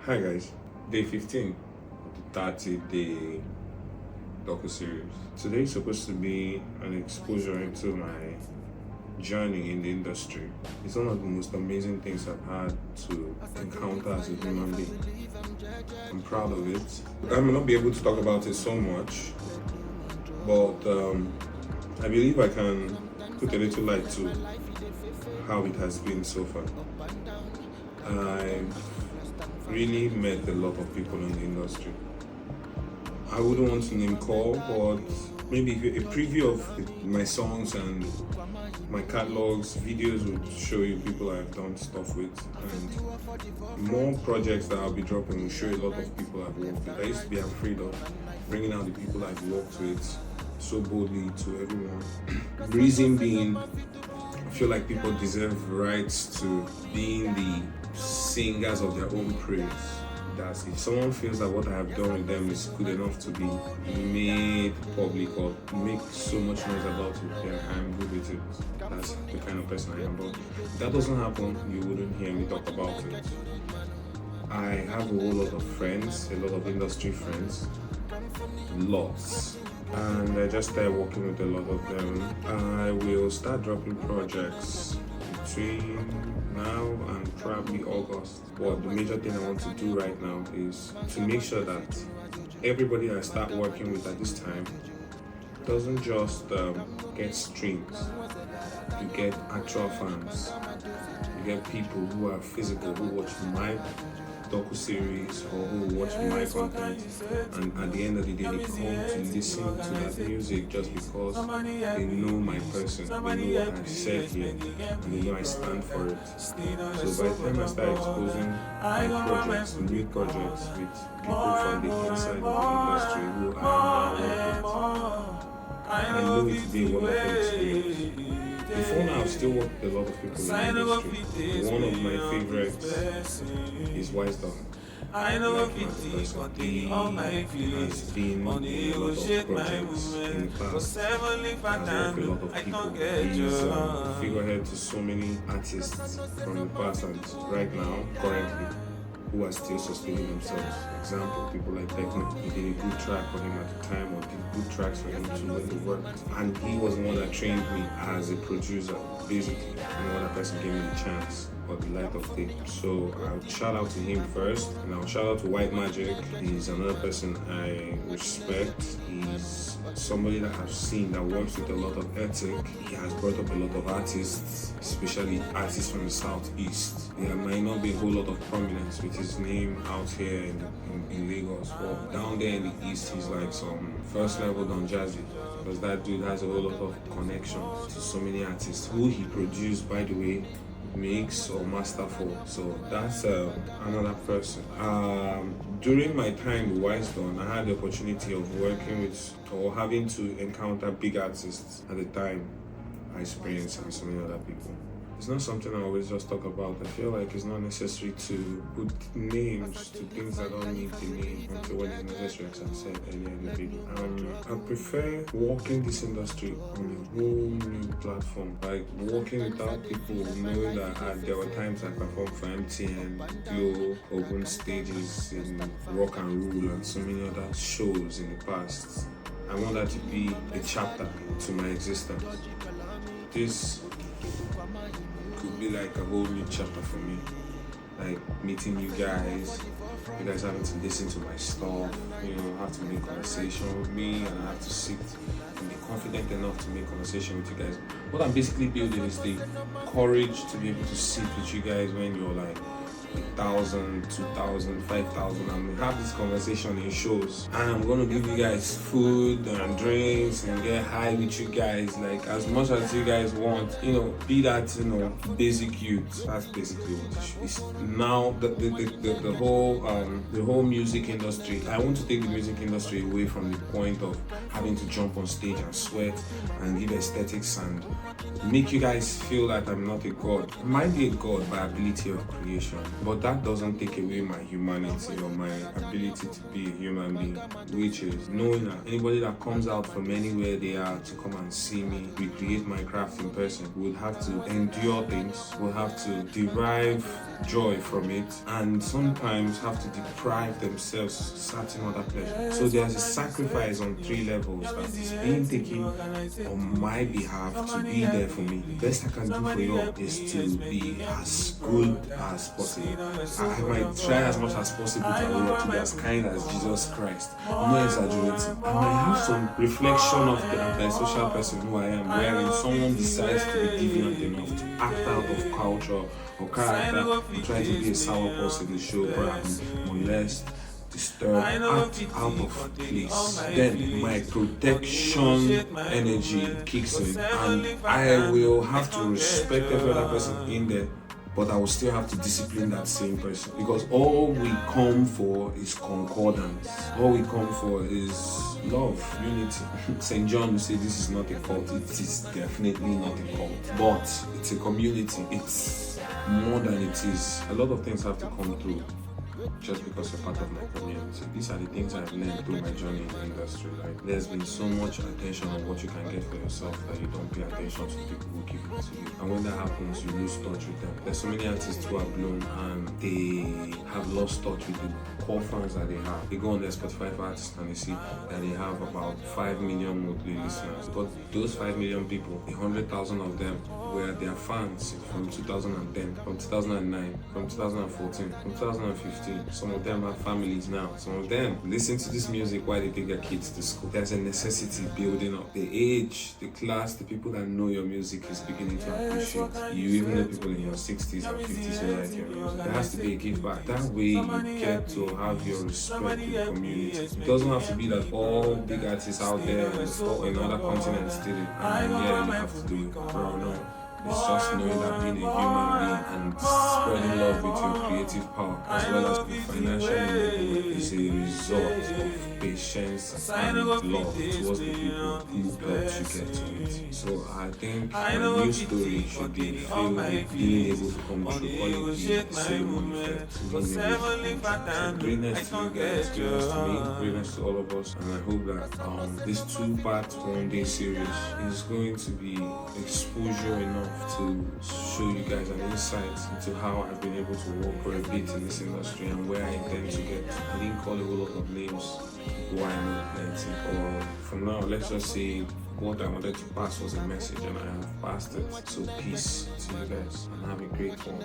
Hi guys, day 15 of the 30-day docu-series. Today is supposed to be an exposure into my journey in the industry. It's one of the most amazing things I've had to encounter as a human being. I'm proud of it. I may not be able to talk about it so much, but I believe I can put a little light to how it has been so far. I've really met a lot of people in the industry. I wouldn't want to name call, but maybe a preview of my songs and my catalogs, videos would show you people I've done stuff with, and more projects that I'll be dropping will show you a lot of people I've worked with. I used to be afraid of bringing out the people I've worked with so boldly to everyone. Reason being, I feel like people deserve rights to being the singers of their own praise. That if someone feels that what I have done with them is good enough to be made public or make so much noise about it, then I'm good with it. That's the kind of person I am. But if that doesn't happen, you wouldn't hear me talk about it. I have a whole lot of friends, a lot of industry friends, lots. And I just started working with a lot of them. I will start dropping projects between now and probably August. But the major thing I want to do right now is to make sure that everybody I start working with at this time doesn't just get streams. You get actual fans. You get people who are physical, who watch my docu-series or who watch my content, and at the end of the day they come to listen to that music just because they know my person, they know what I've said here, and they know I stand for it. So by the time I start exposing my projects, new projects with people from the inside of the industry who are now working, I know it will be a wonderful experience. Before now, I've still worked with a lot of people in the industry. One of my favorites is Wise Dog. I know like he has been in a lot of projects in the past. Has worked with a lot of people. He's figurehead to so many artists from the past and right now, currently, who are still sustaining themselves. Example, people like Techno. He did a good track for him at the time, or did good tracks for him too when they worked. And he was the one that trained me as a producer, basically. And one person gave me the chance or the light of day. So I'll shout out to him first, and I'll shout out to White Magic. He's another person I respect. He's somebody that I've seen that works with a lot of ethic. He has brought up a lot of artists, especially artists from the southeast. There might not be a whole lot of prominence with his name out here in Lagos, but down there in the east, he's like some first level Don Jazzy, because that dude has a whole lot of connections to so many artists who he produced, by the way, mix or master for. So that's another person. During my time with Wise Dawn, I had the opportunity of working with or having to encounter big artists at the time. Ice Prince and so many other people. It's not something I always just talk about. I feel like it's not necessary to put names to things that don't need the name until when it's necessary, as I said earlier in the video. I prefer walking this industry on a whole new platform. Like walking without people knowing that there were times I performed for MTN, Glow, open stages in Rock and Roll and so many other shows in the past. I want that to be a chapter to my existence. This could be like a whole new chapter for me, like meeting you guys having to listen to my stuff, have to make conversation with me, and I have to sit and be confident enough to make conversation with you guys. What I'm basically building is the courage to be able to sit with you guys when you're like 1,000, 2,000, 5,000, and we have this conversation in shows. And I'm gonna give you guys food and drinks and get high with you guys, like as much as you guys want. Be that basic youth. That's basically what it is. Now the whole music industry. I want to take the music industry away from the point of having to jump on stage and sweat and give aesthetics and make you guys feel that I'm not a god. I might be a god by ability of creation. But that doesn't take away my humanity or my ability to be a human being, which is knowing that anybody that comes out from anywhere they are to come and see me recreate my craft in person will have to endure things, will have to derive joy from it, and sometimes have to deprive themselves certain other pleasure. So there's a sacrifice on 3 levels that is being taken on my behalf to be there for me. The best I can do for you is to be as good as possible. I might try as much as possible to be as kind as Jesus Christ. I'm not exaggerating. I might have some reflection of the antisocial person who I am, wherein someone decides to be deviant enough to act out of culture or character and try to be a sour person in the show, perhaps molest, disturb, act out of place. Then my protection energy kicks in, and I will have to respect every other person in there, but I will still have to discipline that same person, because all we come for is concordance. All we come for is love, unity. St. John will say this is not a cult. It is definitely not a cult, but it's a community. It's more than it is. A lot of things have to come through just because you're part of my community. These are the things I've learned through my journey in the industry. Like, there's been so much attention on what you can get for yourself that you don't pay attention to people who give it to you. And when that happens, you lose touch with them. There's so many artists who are blown and they have lost touch with the core fans that they have. They go on their Spotify for artists and they see that they have about 5 million monthly listeners. But those 5 million people, 100,000 of them were their fans from 2010, from 2009, from 2014, from 2015. Some of them have families now. Some of them listen to this music while they take their kids to school. There's a necessity building up. The age, the class, the people that know your music is beginning to appreciate you. Even the people in your 60s and 50s who like your music. There has to be a give back. That way you get to have your respect in the community. It doesn't have to be that all big artists out there in other continents did it, and yeah, you have to do it. Bro, no. It's just knowing that being a human being and spreading love with your creative power as well as the financial enablement is a result of patience and love towards the people who helped you get to it. So I think my new story should be filled with being able to come through quality Solomon effect. So greatness to you guys, greatness to me, greatness to all of us, and I hope that this 2-part 1-day series is going to be exposure enough to show you guys an insight into how I've been able to work for a bit in this industry and where I intend to get. I didn't call a whole lot of names who I know plenty, or from now let's just say what I wanted to pass was a message and I have passed it. So peace to you guys and have a great one.